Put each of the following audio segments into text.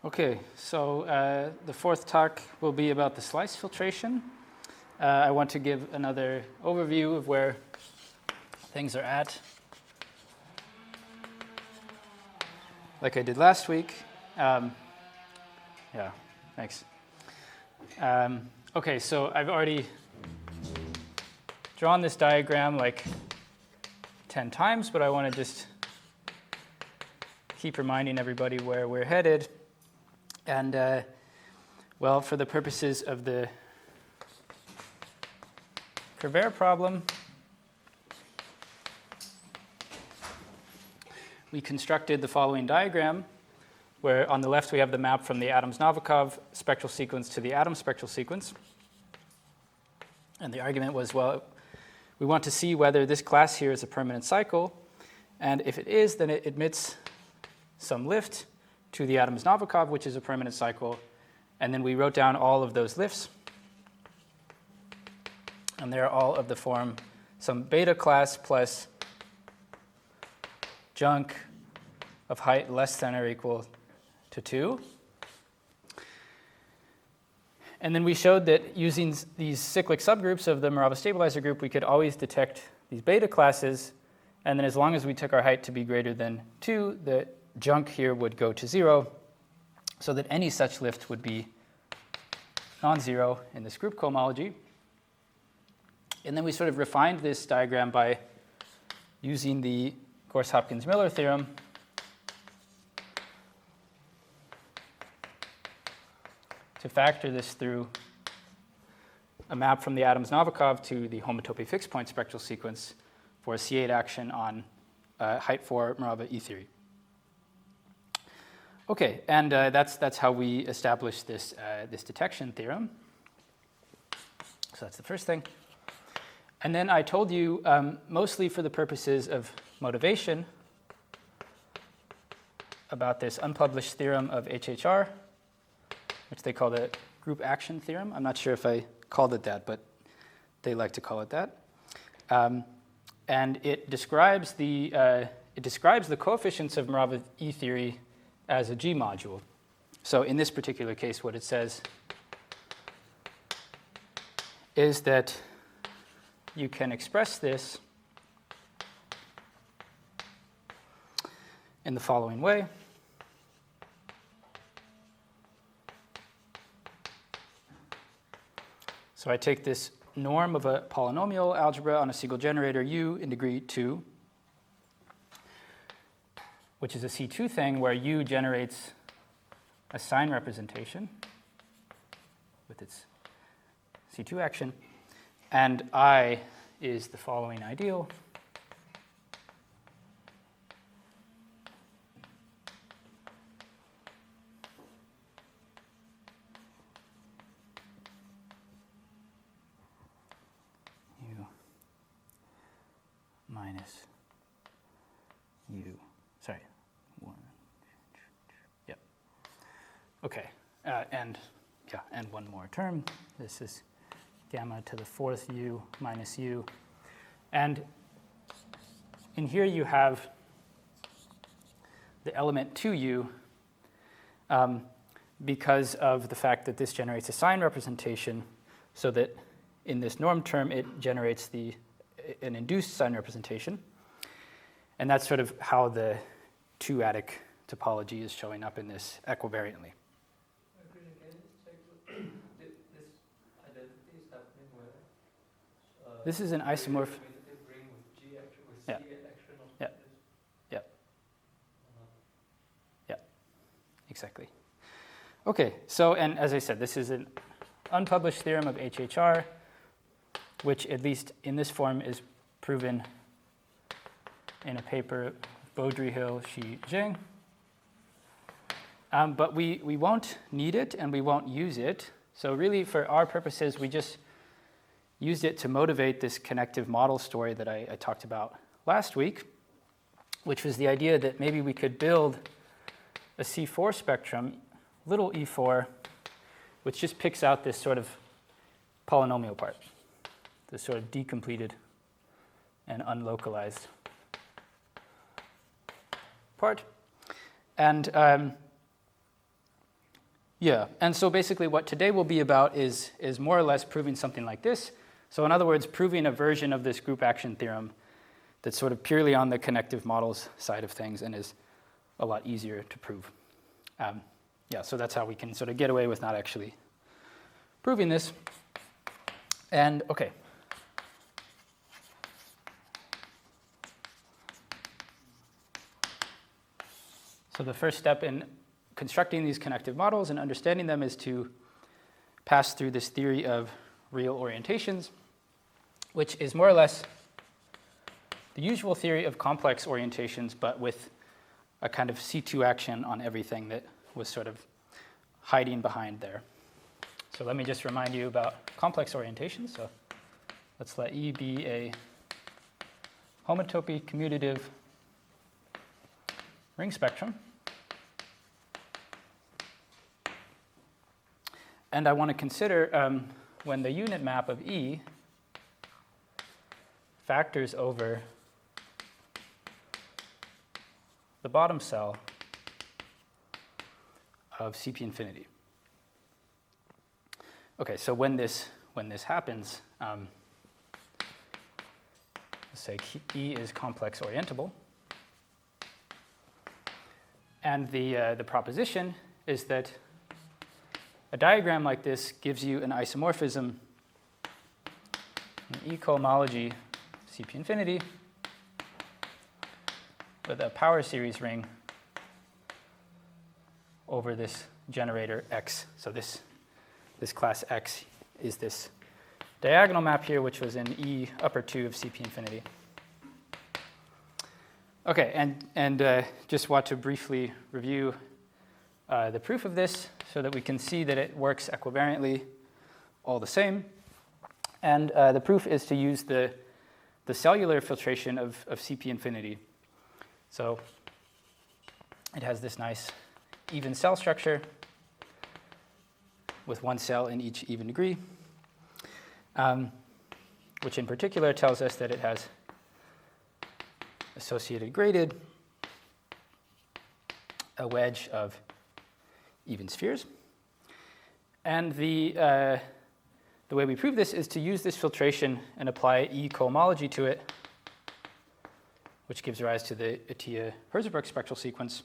Okay, so the fourth talk will be about the slice filtration. I want to give another overview of where things are at, like I did last week. Yeah, thanks. Okay, so I've already drawn this diagram like 10 times, but I want to just keep reminding everybody where we're headed. And, well, for the purposes of the Kervaire problem, we constructed the following diagram, where on the left we have the map from the Adams-Novikov spectral sequence to the atom spectral sequence. And the argument was, well, we want to see whether this class here is a permanent cycle, and if it is, then it admits some lift to the Adams-Novikov, which is a permanent cycle, and then we wrote down all of those lifts, and they're all of the form some beta class plus junk of height less than or equal to 2. And then we showed that using these cyclic subgroups of the Morava stabilizer group, we could always detect these beta classes, and then as long as we took our height to be greater than 2, the junk here would go to 0, so that any such lift would be non-zero in this group cohomology. And then we sort of refined this diagram by using the Hopkins-Miller theorem to factor this through a map from the Adams-Novikov to the homotopy fixed point spectral sequence for a C8 action on height 4 Morava E theory. Okay, and that's how we established this detection theorem. So that's the first thing. And then I told you, mostly for the purposes of motivation, about this unpublished theorem of HHR, which they call the group action theorem. I'm not sure if I called it that, but they like to call it that. And it describes the coefficients of Morava E theory as a G module. So in this particular case, what it says is that you can express this in the following way. So I take this norm of a polynomial algebra on a single generator U in degree 2, which is a C2 thing where U generates a sign representation with its C2 action, and I is the following ideal. U minus U. Sorry. Yep. Okay. And one more term. This is gamma to the fourth U minus U. And in here you have the element 2U because of the fact that this generates a sign representation, so that in this norm term it generates an induced sign representation. And that's sort of how the two-adic topology is showing up in this equivariantly. This is an isomorph. Yeah. Yeah. Yeah. Yeah. Exactly. Okay. So, and as I said, this is an unpublished theorem of HHR, which at least in this form is proven in a paper, Baudry, Hill, Shi, Jing. But we won't need it and we won't use it. So really, for our purposes, we just used it to motivate this connective model story that I talked about last week, which was the idea that maybe we could build a C4 spectrum, little E4, which just picks out this sort of polynomial part, this sort of decompleted and unlocalized part. And Yeah, and so basically what today will be about is more or less proving something like this. So in other words, proving a version of this group action theorem that's sort of purely on the connective models side of things and is a lot easier to prove. Yeah, so that's how we can sort of get away with not actually proving this. And okay. So the first step in constructing these connective models and understanding them is to pass through this theory of real orientations, which is more or less the usual theory of complex orientations, but with a kind of C2 action on everything that was sort of hiding behind there. So let me just remind you about complex orientations. So let's let E be a homotopy commutative ring spectrum. And I want to consider when the unit map of E factors over the bottom cell of CP infinity. Okay, so when this happens, let's say E is complex orientable, and the proposition is that a diagram like this gives you an isomorphism, an E cohomology CP infinity with a power series ring over this generator X. So this class X is this diagonal map here, which was in E upper 2 of CP infinity. Okay, and just want to briefly review the proof of this so that we can see that it works equivariantly all the same. And the proof is to use the cellular filtration of CP infinity. So it has this nice even cell structure with one cell in each even degree, which in particular tells us that it has associated graded, a wedge of even spheres. And the way we prove this is to use this filtration and apply E cohomology to it, which gives rise to the Atiyah-Hirzebruch spectral sequence,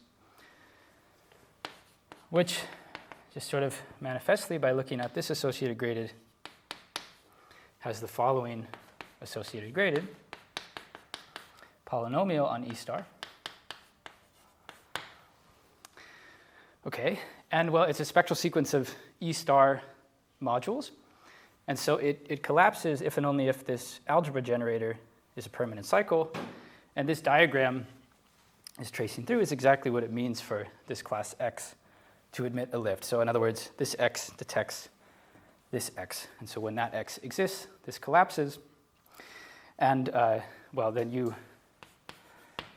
which just sort of manifestly by looking at this associated graded has the following associated graded polynomial on E star. Okay, and well, it's a spectral sequence of E star modules. And so it collapses if and only if this algebra generator is a permanent cycle. And this diagram is tracing through is exactly what it means for this class X to admit a lift. So in other words, this X detects this X. And so when that X exists, this collapses. And well, then you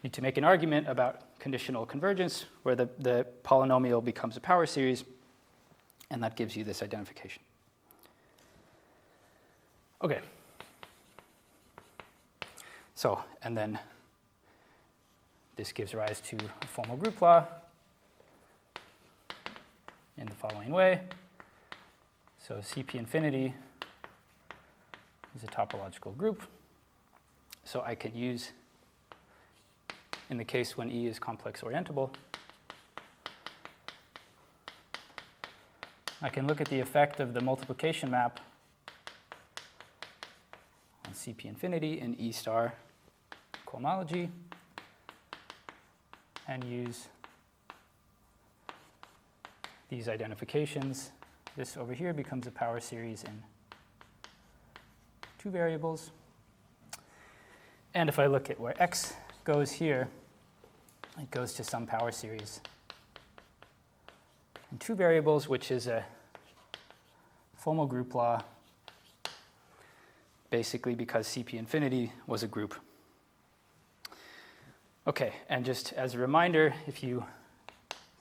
need to make an argument about conditional convergence where the polynomial becomes a power series, and that gives you this identification. Okay. So, and then this gives rise to a formal group law in the following way. So CP infinity is a topological group. So I can use, in the case when E is complex orientable, I can look at the effect of the multiplication map on CP infinity in E star cohomology and use these identifications. This over here becomes a power series in 2 variables. And if I look at where X goes here, it goes to some power series in 2 variables, which is a formal group law, basically because CP infinity was a group. Okay, and just as a reminder, if you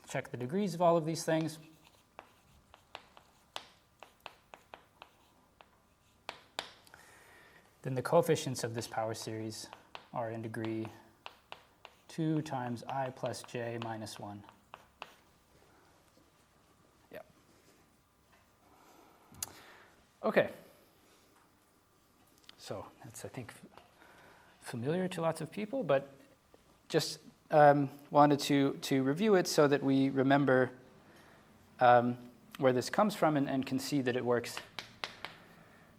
check the degrees of all of these things, then the coefficients of this power series are in degree 2 times I plus j minus 1. Yeah. Okay. So that's, I think, familiar to lots of people, but just wanted to review it so that we remember where this comes from and can see that it works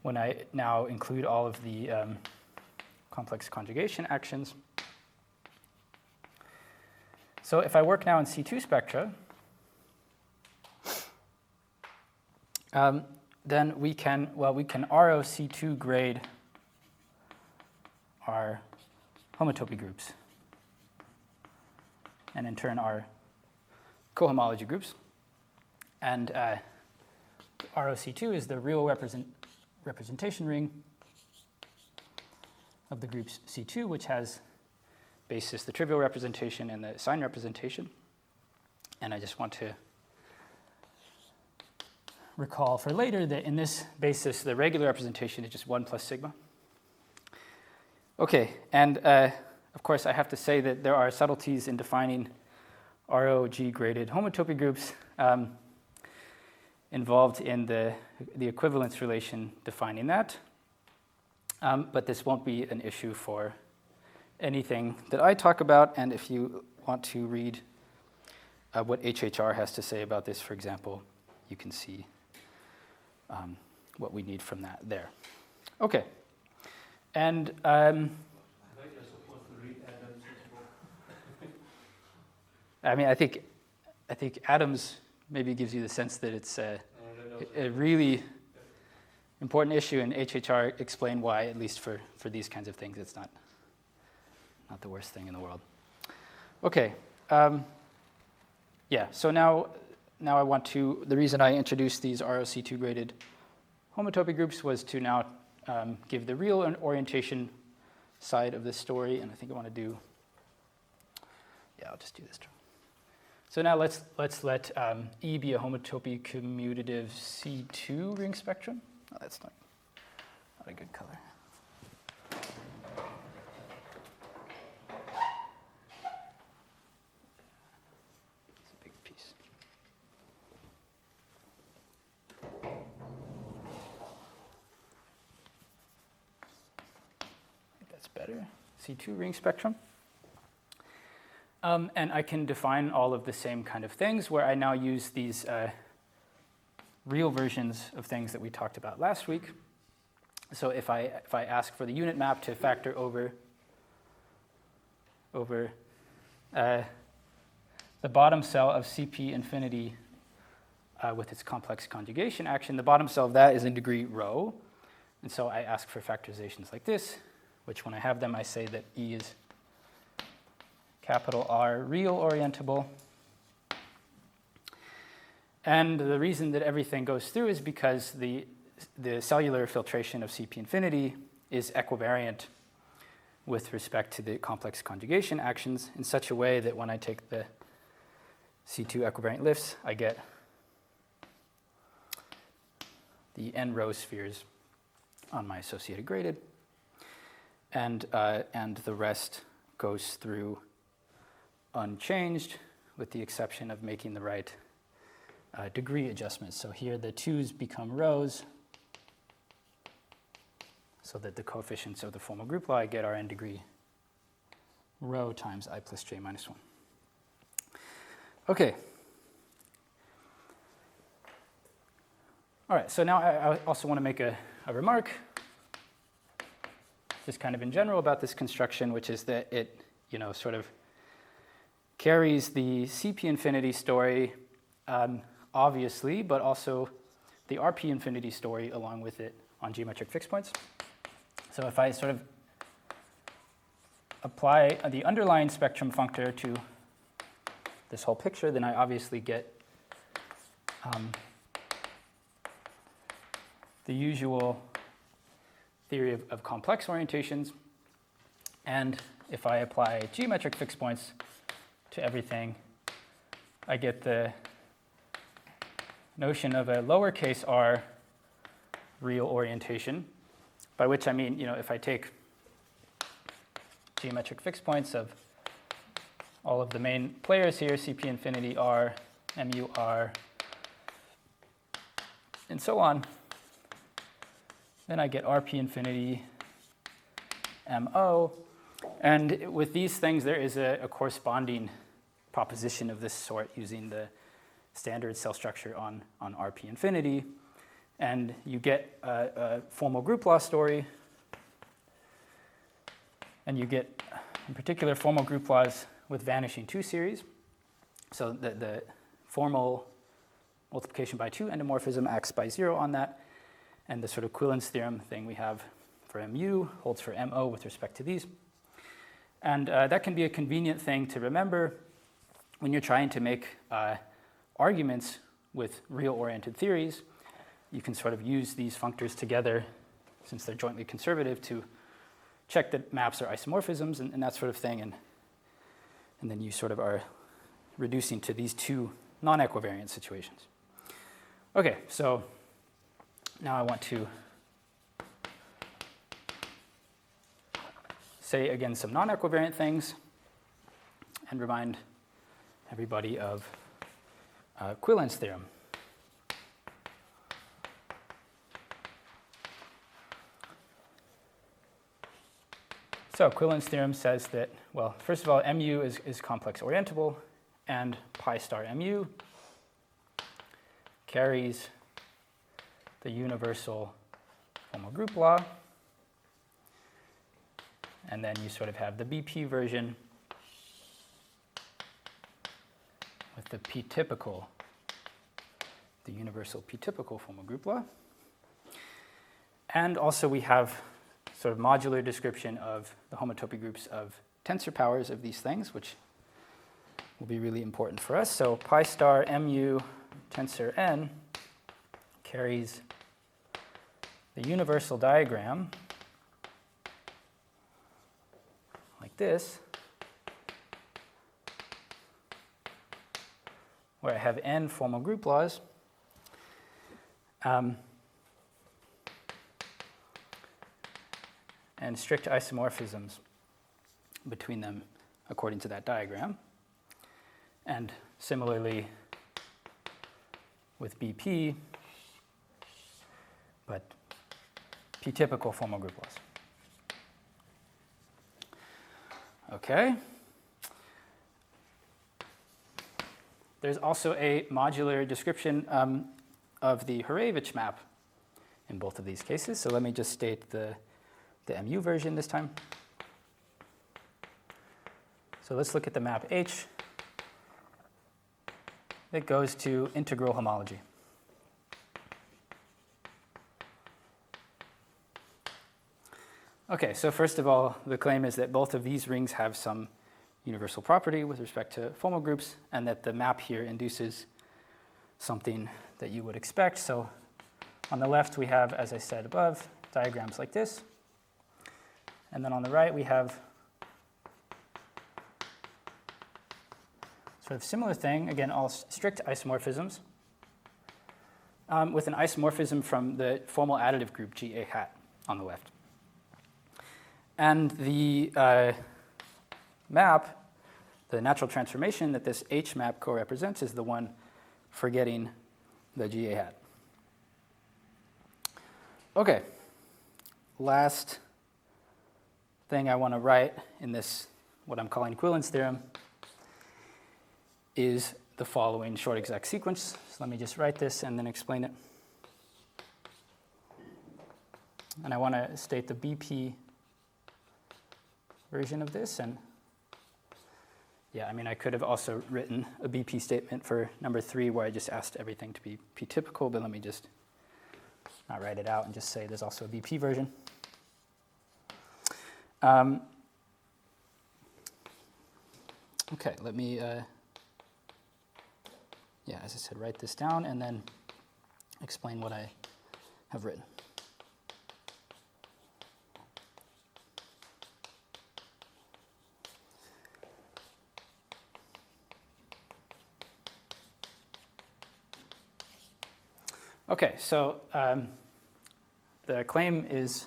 when I now include all of the complex conjugation actions. So if I work now in C2 spectra, then we can RO C2 grade our homotopy groups, and in turn our cohomology groups. And ROC2 is the real representation ring of the groups C2, which has basis the trivial representation and the sign representation. And I just want to recall for later that in this basis, the regular representation is just 1 plus sigma. Okay, and of course I have to say that there are subtleties in defining ROG graded homotopy groups involved in the equivalence relation defining that. But this won't be an issue for anything that I talk about. And if you want to read what HHR has to say about this, for example, you can see what we need from that there. Okay. And I mean, I think Adams maybe gives you the sense that it's a really important issue, and HHR explained why, at least for these kinds of things, it's not the worst thing in the world. Okay. Yeah, so now I want to, the reason I introduced these ROC2 graded homotopy groups was to now give the real orientation side of this story, and I think I want to do, yeah, I'll just do this. So now let's let E be a homotopy commutative C2 ring spectrum. Oh, that's not a good color. It's a big piece. I think that's better. C2 ring spectrum. And I can define all of the same kind of things where I now use these real versions of things that we talked about last week. So if I ask for the unit map to factor over the bottom cell of CP infinity with its complex conjugation action, the bottom cell of that is in degree rho. And so I ask for factorizations like this, which when I have them, I say that E is capital R real orientable. And the reason that everything goes through is because the cellular filtration of CP infinity is equivariant with respect to the complex conjugation actions in such a way that when I take the C2 equivariant lifts, I get the n row spheres on my associated graded. And the rest goes through unchanged, with the exception of making the right degree adjustments. So here the 2's become rows, so that the coefficients of the formal group law I get are n degree rho times I plus j minus 1. Okay. All right, so now I also want to make a remark, just kind of in general about this construction, which is that it, sort of carries the CP infinity story, obviously, but also the RP infinity story along with it on geometric fixed points. So if I sort of apply the underlying spectrum functor to this whole picture, then I obviously get the usual theory of complex orientations. And if I apply geometric fixed points to everything, I get the notion of a lowercase r real orientation, by which I mean, if I take geometric fixed points of all of the main players here, CP infinity R, MU R, and so on, Then I get RP infinity MO. And with these things, there is a corresponding proposition of this sort using the standard cell structure on RP infinity. And you get a formal group law story. And you get, in particular, formal group laws with vanishing 2 series. So the formal multiplication by 2 endomorphism acts by 0 on that. And the sort of Quillen's theorem thing we have for mu holds for MO with respect to these. And that can be a convenient thing to remember when you're trying to make arguments with real-oriented theories. You can sort of use these functors together, since they're jointly conservative, to check that maps are isomorphisms and that sort of thing. And then you sort of are reducing to these 2 non-equivariant situations. Okay, so now I want to say again some non-equivariant things and remind everybody of Quillen's theorem. So Quillen's theorem says that, well, first of all, mu is complex orientable, and pi star mu carries the universal formal group law. And then you sort of have the BP version with the p-typical, the universal p-typical formal group law. And also we have sort of modular description of the homotopy groups of tensor powers of these things, which will be really important for us. So pi star mu tensor n carries the universal diagram like this, where I have n formal group laws. And strict isomorphisms between them according to that diagram. And similarly with BP, but p-typical formal group laws. Okay. There's also a modular description of the Hurewicz map in both of these cases. So let me just state the mu version this time. So let's look at the map H that goes to integral homology. Okay, so first of all, the claim is that both of these rings have some universal property with respect to formal groups, and that the map here induces something that you would expect. So on the left, we have, as I said above, diagrams like this. And then on the right, we have sort of similar thing, again, all strict isomorphisms, with an isomorphism from the formal additive group GA hat on the left. And the map, the natural transformation that this H map co-represents, is the one for getting the GA hat. Okay, last thing I want to write in this, what I'm calling Quillen's theorem, is the following short exact sequence. So let me just write this and then explain it. And I want to state the BP version of this. And yeah, I mean, I could have also written a BP statement for number 3 where I just asked everything to be p-typical, but let me just not write it out and just say there's also a BP version. Okay, let me, as I said, write this down and then explain what I have written. Okay, so the claim is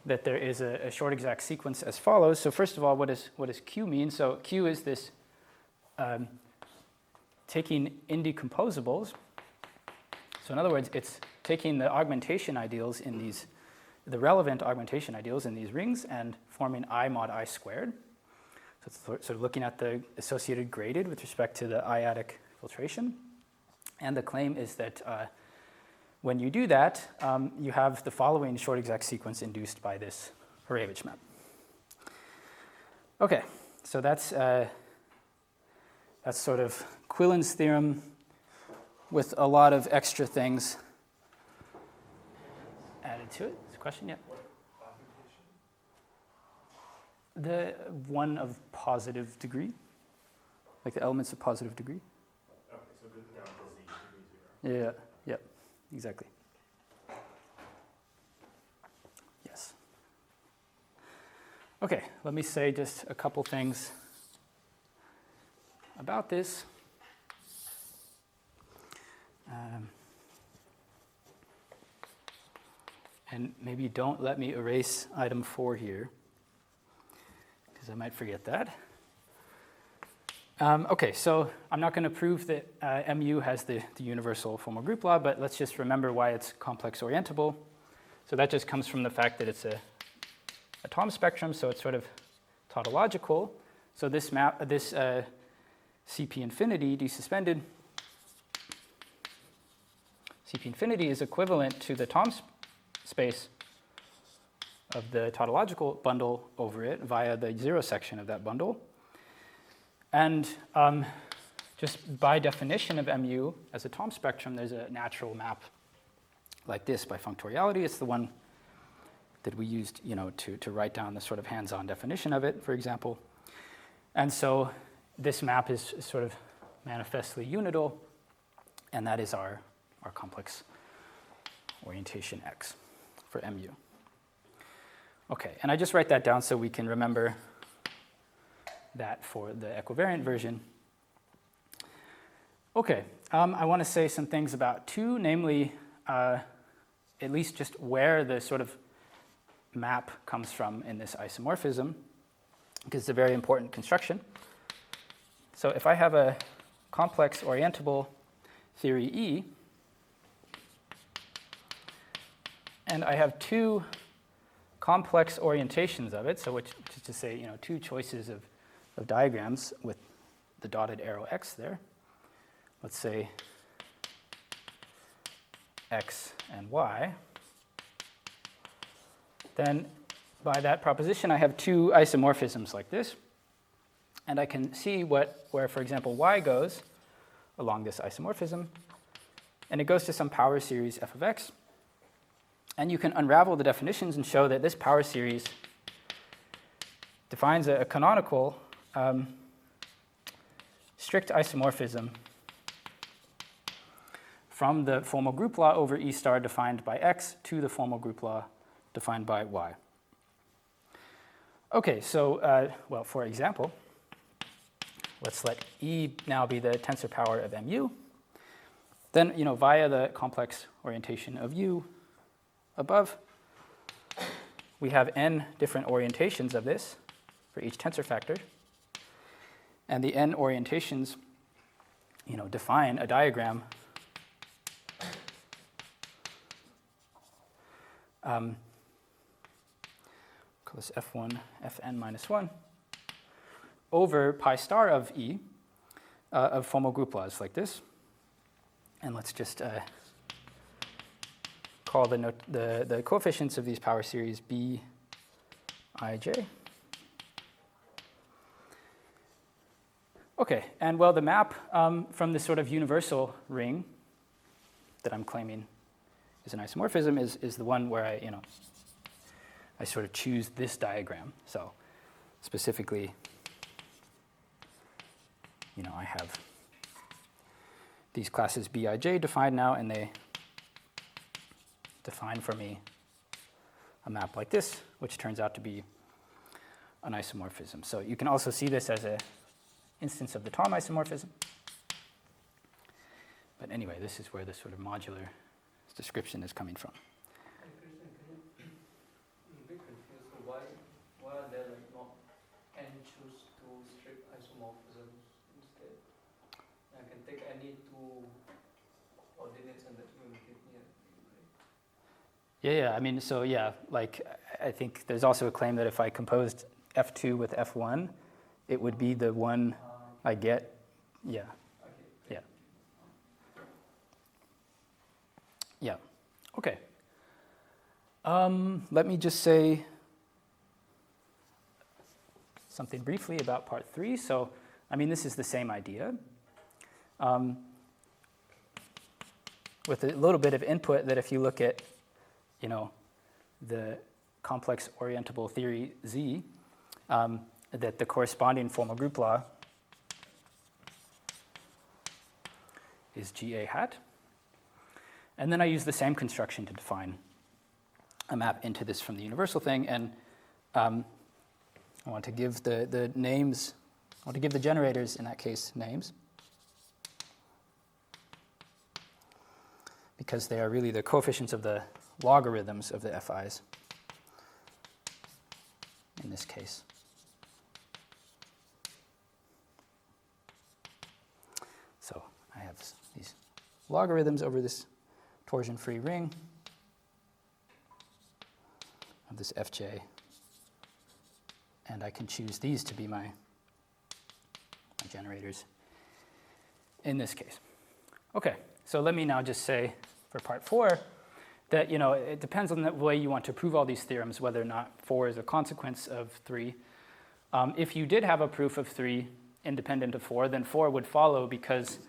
that there is a short exact sequence as follows. So first of all, what does Q mean? So Q is this taking indecomposables. So in other words, it's taking the augmentation ideals in these, the relevant augmentation ideals in these rings and forming I mod I squared. So it's sort of looking at the associated graded with respect to the I-adic filtration. And the claim is that when you do that, you have the following short exact sequence induced by this Hurewicz map. Okay, so that's sort of Quillen's theorem with a lot of extra things added to it. Is there a question? Yeah. The one of positive degree, like the elements of positive degree. Okay, so down to z degree 0. Yeah, exactly. Yes. Okay, let me say just a couple things about this. And maybe don't let me erase item 4 here, because I might forget that. Okay, so I'm not going to prove that MU has the universal formal group law, but let's just remember why it's complex orientable. So that just comes from the fact that it's a Thom spectrum, so it's sort of tautological. So this map, this CP infinity desuspended, CP infinity is equivalent to the Thom space of the tautological bundle over it via the 0 section of that bundle. And just by definition of MU as a Thom spectrum, there's a natural map like this by functoriality. It's the one that we used, to write down the sort of hands-on definition of it, for example. And so this map is sort of manifestly unidal, and that is our complex orientation X for MU. Okay, and I just write that down so we can remember that for the equivariant version. Okay, I want to say some things about 2, namely at least just where the sort of map comes from in this isomorphism, because it's a very important construction. So if I have a complex orientable theory E, and I have 2 complex orientations of it, so which is to say, 2 choices of diagrams with the dotted arrow X there. Let's say X and Y. Then by that proposition, I have 2 isomorphisms like this. And I can see where, for example, Y goes along this isomorphism. And it goes to some power series f of x. And you can unravel the definitions and show that this power series defines a canonical strict isomorphism from the formal group law over E star defined by X to the formal group law defined by Y. Okay, so, well, for example, let's let E now be the tensor power of MU. Then, via the complex orientation of U above, we have n different orientations of this for each tensor factor. And the n orientations, define a diagram call this F1, Fn minus 1, over pi star of E of formal group laws like this. And let's just call the coefficients of these power series B, I, J. Okay, and well, the map from this sort of universal ring that I'm claiming is an isomorphism is the one where I sort of choose this diagram. So specifically, I have these classes Bij defined now, and they define for me a map like this, which turns out to be an isomorphism. So you can also see this as an instance of the Thom isomorphism. But anyway, this is where the sort of modular description is coming from. Christian, I'm a bit confused. So why are there not n choose 2 strict isomorphisms instead? I can take any 2 ordinates and that will Yeah. I mean, so yeah, like I think there's also a claim that if I composed F2 with F1, it would be the one I get. Yeah. Okay. Yeah. Okay. Let me just say something briefly about part 3. So, I mean, this is the same idea. With a little bit of input that if you look at, the complex orientable theory Z, that the corresponding formal group law is GA hat. And then I use the same construction to define a map into this from the universal thing. And I want to give the names, I want to give the generators, in that case, names, because they are really the coefficients of the logarithms of the FIs in this case. So I have these logarithms over this torsion-free ring of this Fj, and I can choose these to be my generators in this case. Okay, so let me now just say for part 4 that it depends on the way you want to prove all these theorems, whether or not 4 is a consequence of 3. If you did have a proof of 3 independent of 4, then 4 would follow because,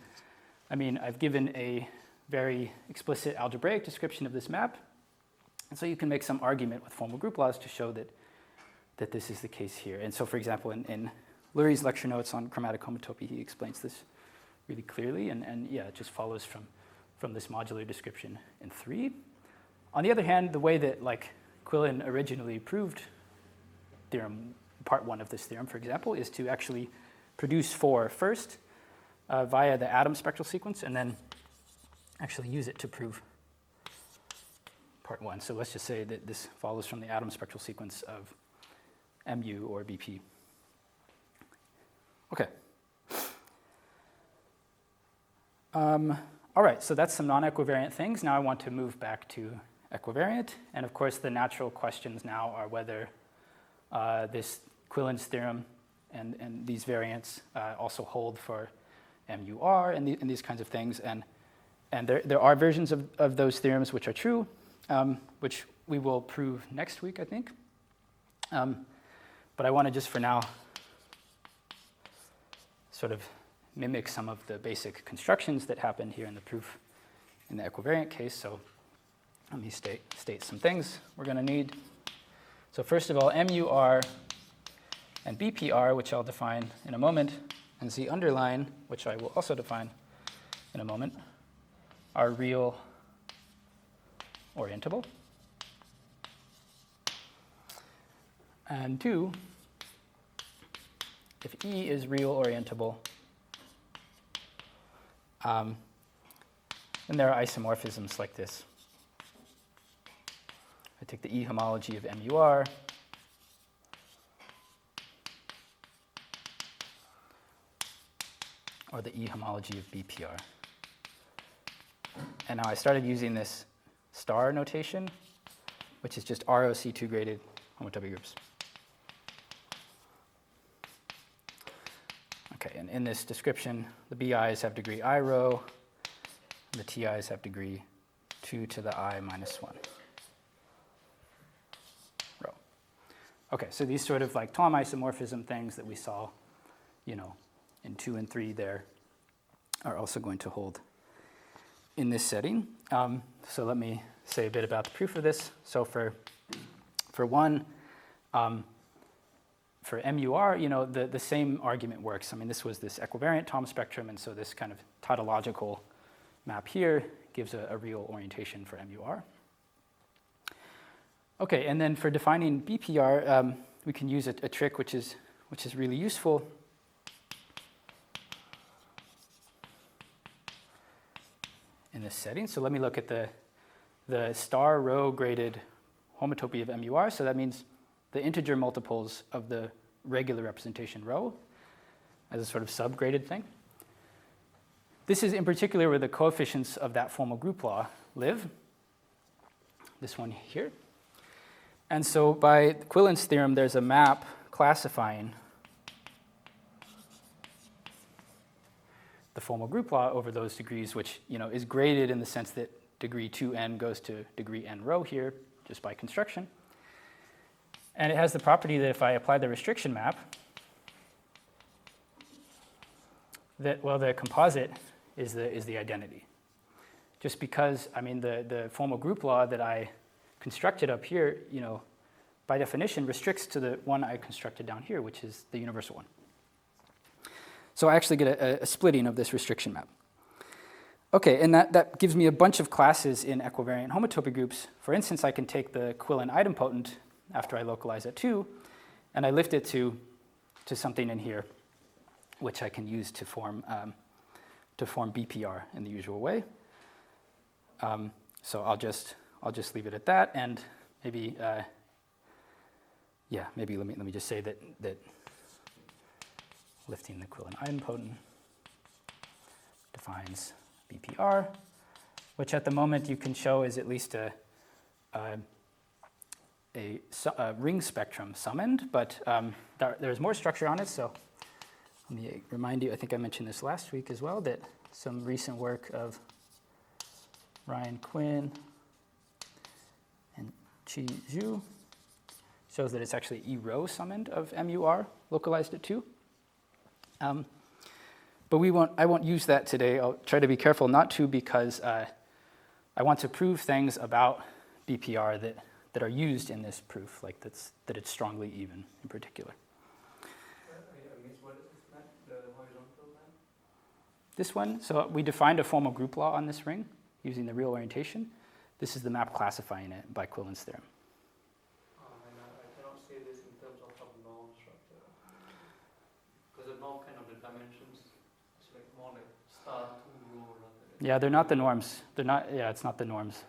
I've given a very explicit algebraic description of this map. And so you can make some argument with formal group laws to show that this is the case here. And so, for example, in Lurie's lecture notes on chromatic homotopy, he explains this really clearly. And yeah, it just follows from this modular description in 3. On the other hand, the way that Quillen originally proved theorem, part 1 of this theorem, for example, is to actually produce 4 first via the atom spectral sequence, and then actually use it to prove part 1. So let's just say that this follows from the atom spectral sequence of Mu or BP. Okay. All right, so that's some non-equivariant things. Now I want to move back to equivariant. And of course, the natural questions now are whether this Quillen's theorem and these variants also hold for MUR and these kinds of things. And there are versions of those theorems which are true, which we will prove next week, I think. But I want to just for now sort of mimic some of the basic constructions that happened here in the proof in the equivariant case. So let me state some things we're going to need. So first of all, MUR and BPR, which I'll define in a moment, and Z underline, which I will also define in a moment, are real orientable. And 2, if E is real orientable, then there are isomorphisms like this. I take the E homology of MUR, or the E homology of BPR. And now I started using this star notation, which is just ROC2 graded homotopy groups. Okay, and in this description, the BIs have degree I rho, and the TIs have degree 2 to the I minus 1 rho. Okay, so these sort of like Thom isomorphism things that we saw, in 2 and 3 there are also going to hold in this setting. So let me say a bit about the proof of this. So for 1, for MUR, the same argument works. This was this equivariant Thom spectrum, and so this kind of tautological map here gives a real orientation for MUR. Okay, and then for defining BPR, we can use a trick which is really useful. In this setting. So let me look at the star row graded homotopy of MUR. So that means the integer multiples of the regular representation rho as a sort of subgraded thing. This is in particular where the coefficients of that formal group law live. this one here. And so by Quillen's theorem, there's a map classifying the formal group law over those degrees, which is graded in the sense that degree 2n goes to degree n rho here, just by construction. And it has the property that if I apply the restriction map, that, well, the composite is the identity. Just because, the formal group law that I constructed up here, by definition restricts to the one I constructed down here, which is the universal one. So I actually get a splitting of this restriction map. Okay, and that gives me a bunch of classes in equivariant homotopy groups. For instance, I can take the Quillen idempotent after I localize it 2, and I lift it to something in here, which I can use to form BPR in the usual way. So I'll just leave it at that, and maybe let me just say that lifting the Quillen idempotent defines BPR, which at the moment you can show is at least a ring spectrum summoned, but there's more structure on it. So let me remind you, I think I mentioned this last week as well, that some recent work of Ryan Quinn and Chi Zhu shows that it's actually E rho summoned of MUR localized at 2. But I won't use that today. I'll try to be careful not to, because I want to prove things about BPR that are used in this proof, like that it's strongly even in particular. What is this map, the horizontal map? This one, so we defined a formal group law on this ring using the real orientation. This is the map classifying it by Quillen's theorem. And I cannot say this in terms of norm structure. Because the norm kind of the dimensions, it's like more like star 2 rho rather than... Yeah, they're not the norms. It's not the norms.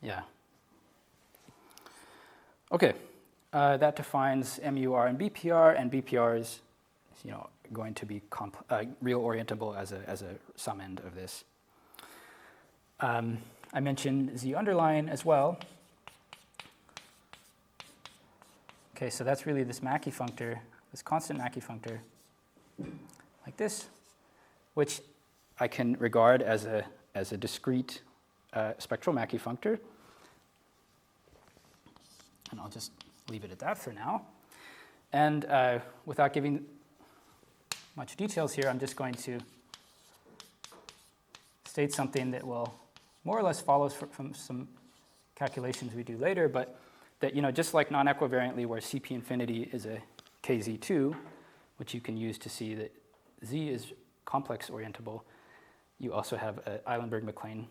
Yeah. Okay, that defines MUR and BPR is, going to be real orientable as a sum end of this. I mentioned Z underline as well. Okay, so that's really this Mackey functor, this constant Mackey functor, like this, which I can regard as a discrete spectral Mackey functor. And I'll just leave it at that for now. And without giving much details here, I'm just going to state something that will more or less follows from some calculations we do later, but that, just like non-equivariantly where CP infinity is a KZ2, which you can use to see that Z is complex orientable, you also have an Eilenberg-MacLane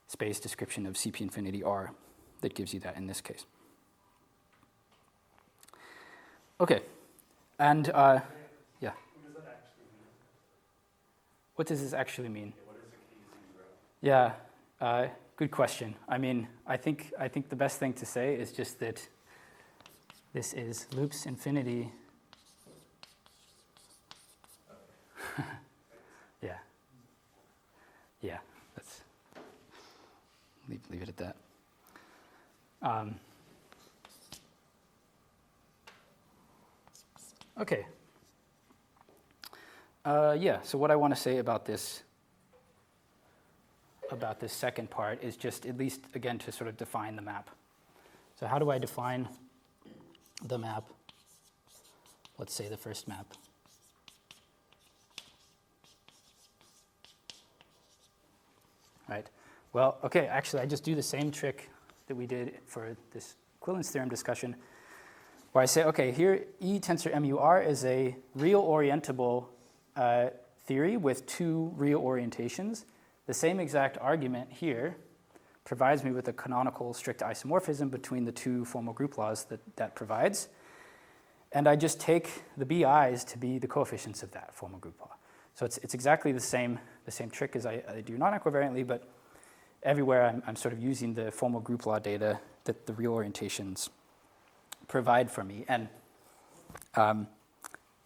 space description of CP infinity R that gives you that in this case. Okay, and What does that actually mean? What does this actually mean? What is a KZ rho? Yeah, good question. I think the best thing to say is just that this is loops infinity. Yeah. Let's leave it at that. Okay. So what I want to say about this second part is just at least, again, to sort of define the map. So how do I define the map? Let's say the first map. Right. Well, okay, actually, I just do the same trick that we did for this Quillen's theorem discussion, where I say, okay, here E tensor MUR is a real orientable theory with 2 real orientations. The same exact argument here provides me with a canonical strict isomorphism between the 2 formal group laws that provides. And I just take the BIs to be the coefficients of that formal group law. So it's exactly the same trick as I do non-equivariantly, but everywhere I'm sort of using the formal group law data that the real orientations provide for me. And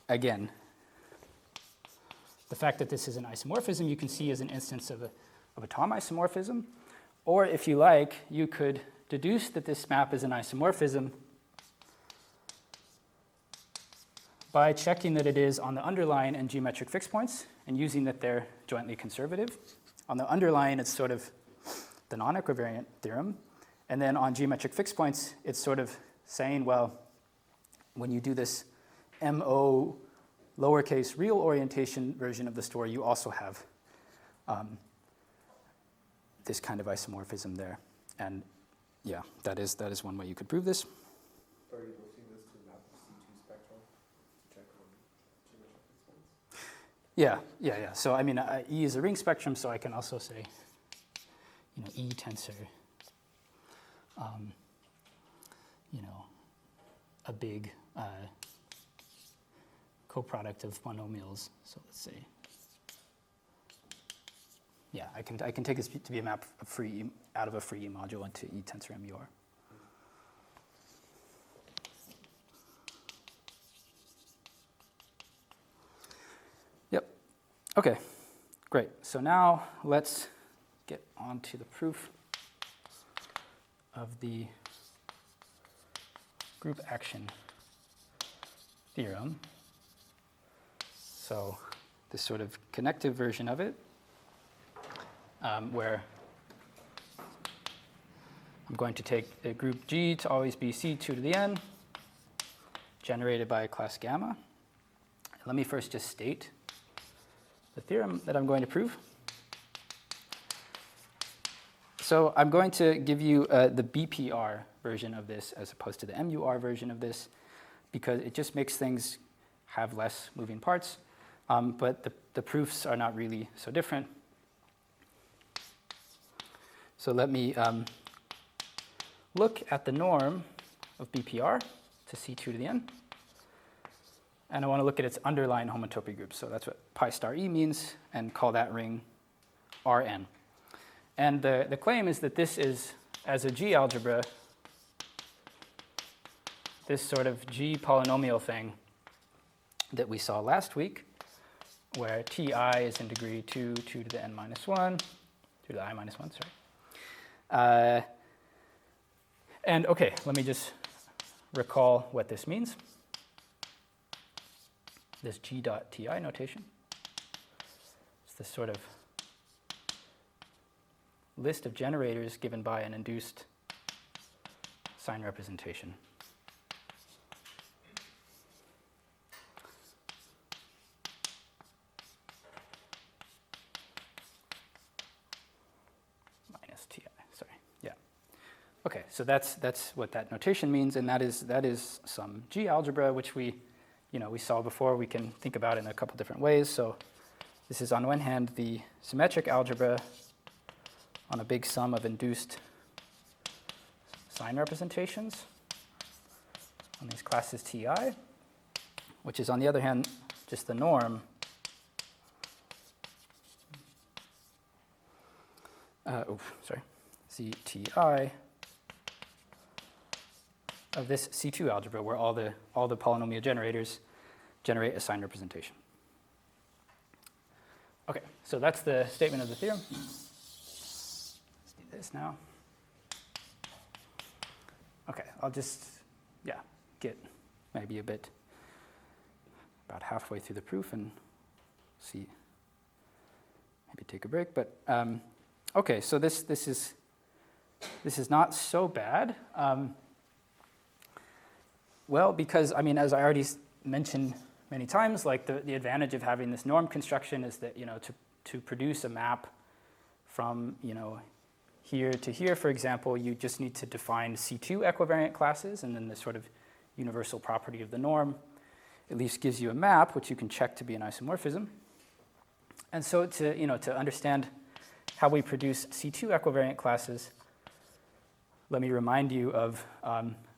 again, the fact that this is an isomorphism you can see as an instance of of a Thom isomorphism. Or if you like, you could deduce that this map is an isomorphism by checking that it is on the underline and geometric fixed points and using that they're jointly conservative. On the underline, it's sort of the non-equivariant theorem. And then on geometric fixed points, it's sort of saying, well, when you do this MO lowercase real orientation version of the story, you also have this kind of isomorphism there. And yeah, that is one way you could prove this. Are you looking this to map C2 spectral to check on geometric fixed points? Yeah. So I mean, E is a ring spectrum, so I can also say, E tensor, a big coproduct of monomials. So let's say, I can take this to be a map of free out of a free E module into E tensor MUR. Yep. Okay. Great. So now let's get on to the proof of the group action theorem. So this sort of connective version of it, where I'm going to take a group G to always be C2 to the n, generated by a class gamma. Let me first just state the theorem that I'm going to prove. So I'm going to give you the BPR version of this as opposed to the MUR version of this, because it just makes things have less moving parts, but the proofs are not really so different. So let me look at the norm of BPR to C2 to the n, and I want to look at its underlying homotopy group. So that's what pi star E means, and call that ring Rn. And the claim is that this is, as a G algebra, this sort of G polynomial thing that we saw last week, where Ti is in degree 2 to the n minus 1, 2 to the I minus 1, sorry. And okay, let me just recall what this means. This G dot Ti notation. It's this sort of list of generators given by an induced sign representation. Minus Ti, sorry, yeah. Okay, so that's what that notation means, and that is some G algebra, which we saw before. We can think about it in a couple different ways. So this is on one hand the symmetric algebra on a big sum of induced sign representations on these classes Ti, which is on the other hand just the norm ZTI of this C2 algebra, where all the polynomial generators generate a sign representation. Okay, so that's the statement of the theorem. Let's do this now. Okay, I'll just get maybe about halfway through the proof and see, maybe take a break. But okay, so this is not so bad. Well, because as I already mentioned many times, like the advantage of having this norm construction is that to produce a map from here to here, for example, you just need to define C2 equivariant classes, and then the sort of universal property of the norm at least gives you a map which you can check to be an isomorphism. And so to understand how we produce C2 equivariant classes, let me remind you of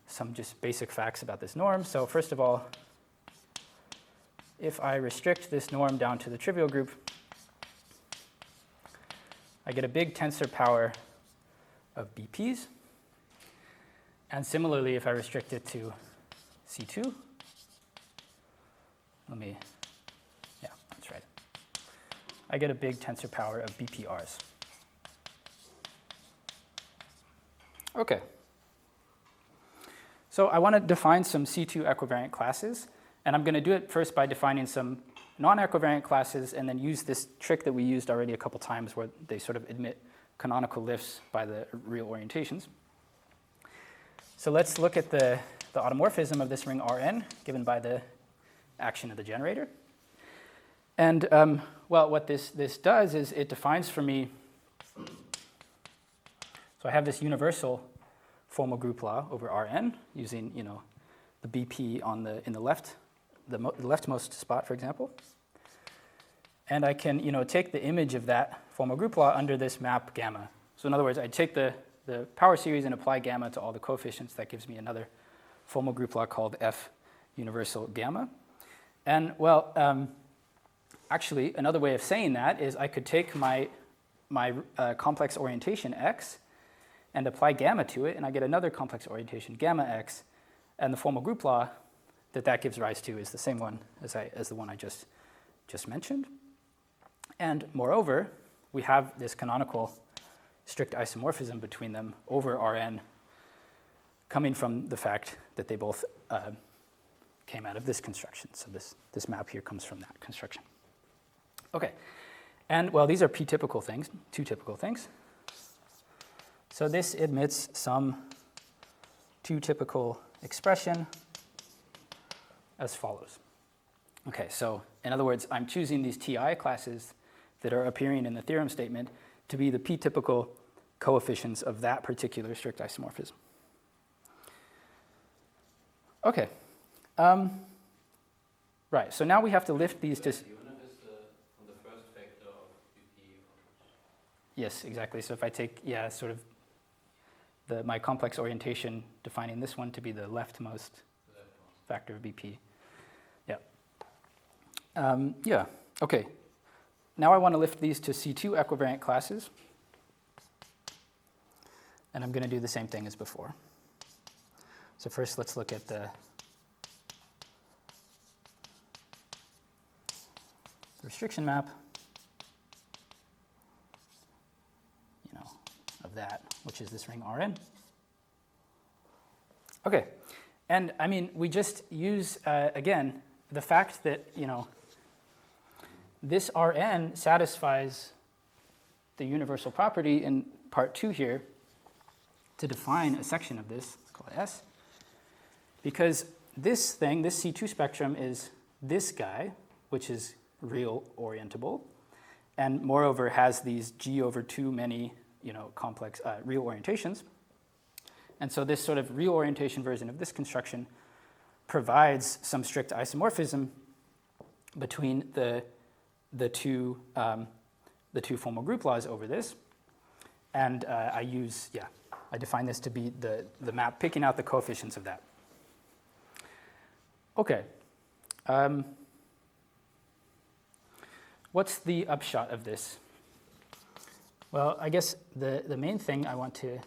some just basic facts about this norm. So first of all, if I restrict this norm down to the trivial group, I get a big tensor power of BPs. And similarly, if I restrict it to C2, that's right. I get a big tensor power of BPRs. Okay. So I want to define some C2 equivariant classes, and I'm going to do it first by defining some non-equivariant classes and then use this trick that we used already a couple times where they sort of admit canonical lifts by the real orientations. So let's look at the automorphism of this ring Rn given by the action of the generator. And well, what this does is it defines for me, so I have this universal formal group law over Rn using, the BP in the left, the leftmost spot, for example. And I can, take the image of that formal group law under this map gamma. So in other words, I take the power series and apply gamma to all the coefficients. That gives me another formal group law called F universal gamma. And well, actually, another way of saying that is I could take my complex orientation X and apply gamma to it, and I get another complex orientation, gamma X, and the formal group law that gives rise to is the same one as the one I just mentioned. And moreover, we have this canonical strict isomorphism between them over Rn coming from the fact that they both came out of this construction. So this map here comes from that construction. Okay, and well, these are p-typical things, two typical things. So this admits some two-typical expression as follows. Okay, so in other words, I'm choosing these Ti classes that are appearing in the theorem statement to be the p-typical coefficients of that particular strict isomorphism. Okay. Right, so now we have to lift these to... On the first vector of BP. Yes, exactly. So if I take, sort of my complex orientation defining this one to be the leftmost factor of BP. Yeah. Okay. Now I want to lift these to C2 equivariant classes. And I'm going to do the same thing as before. So first let's look at the restriction map, of that, which is this ring Rn. Okay, and I mean, we just use, again, the fact that, this Rn satisfies the universal property in part 2 here to define a section of this, let's call it S, because this thing, this C2 spectrum is this guy, which is real orientable, and moreover has these G over too many, complex real orientations. And so this sort of real orientation version of this construction provides some strict isomorphism between the two formal group laws over this. And I define this to be the map picking out the coefficients of that. Okay. What's the upshot of this? Well, I guess the main thing I want to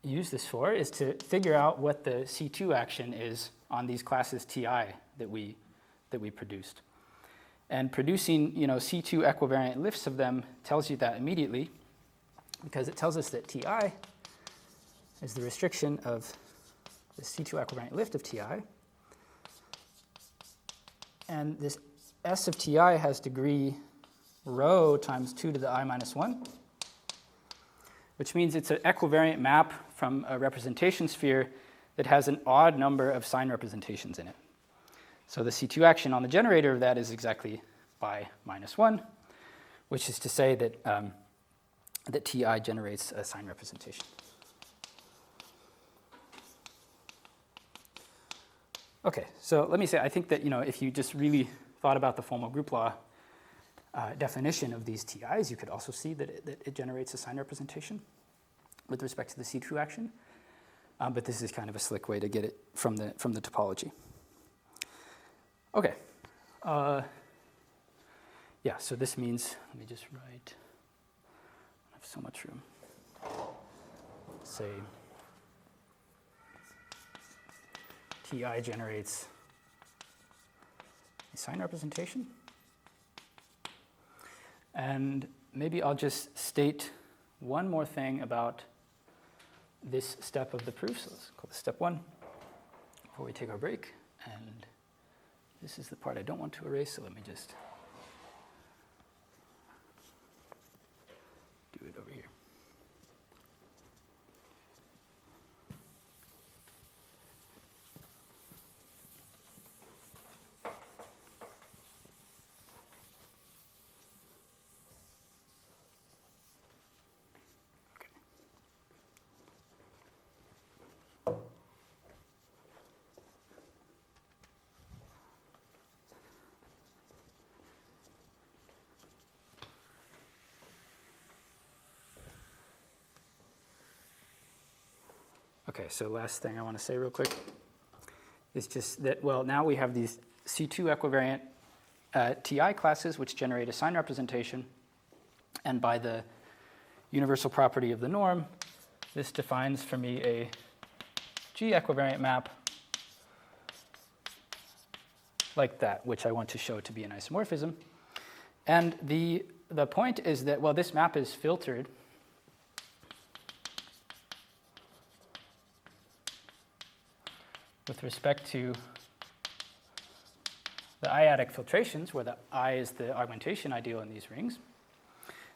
use this for is to figure out what the C2 action is on these classes Ti that we produced. And producing, C2 equivariant lifts of them tells you that immediately, because it tells us that Ti is the restriction of the C2 equivariant lift of Ti. And this S of Ti has degree rho times 2 to the I minus 1, which means it's an equivariant map from a representation sphere that has an odd number of sign representations in it. So the C2 action on the generator of that is exactly by minus 1, which is to say that, that Ti generates a sign representation. Okay, so let me say, I think that, if you just really thought about the formal group law definition of these Ti's, you could also see that it generates a sign representation with respect to the C2 action. But this is kind of a slick way to get it from the topology. Okay. So this means, let me just write, I have so much room. Say Ti generates a sign representation. And maybe I'll just state one more thing about this step of the proof. So let's call this step 1 before we take our break. And this is the part I don't want to erase, so let me just do it over here. Okay, so last thing I want to say real quick is just that, well, now we have these C2 equivariant TI classes which generate a sign representation, and by the universal property of the norm, this defines for me a G equivariant map like that, which I want to show to be an isomorphism. And the point is that, well, this map is filtered with respect to the I-adic filtrations, where the I is the augmentation ideal in these rings.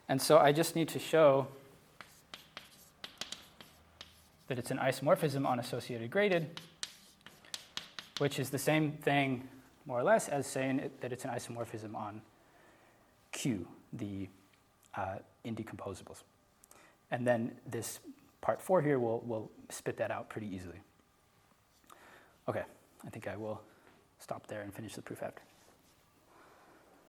And so I just need to show that it's an isomorphism on associated graded, which is the same thing, more or less, as saying that it's an isomorphism on Q, the indecomposables. And then this part 4 here will spit that out pretty easily. Okay, I think I will stop there and finish the proof after.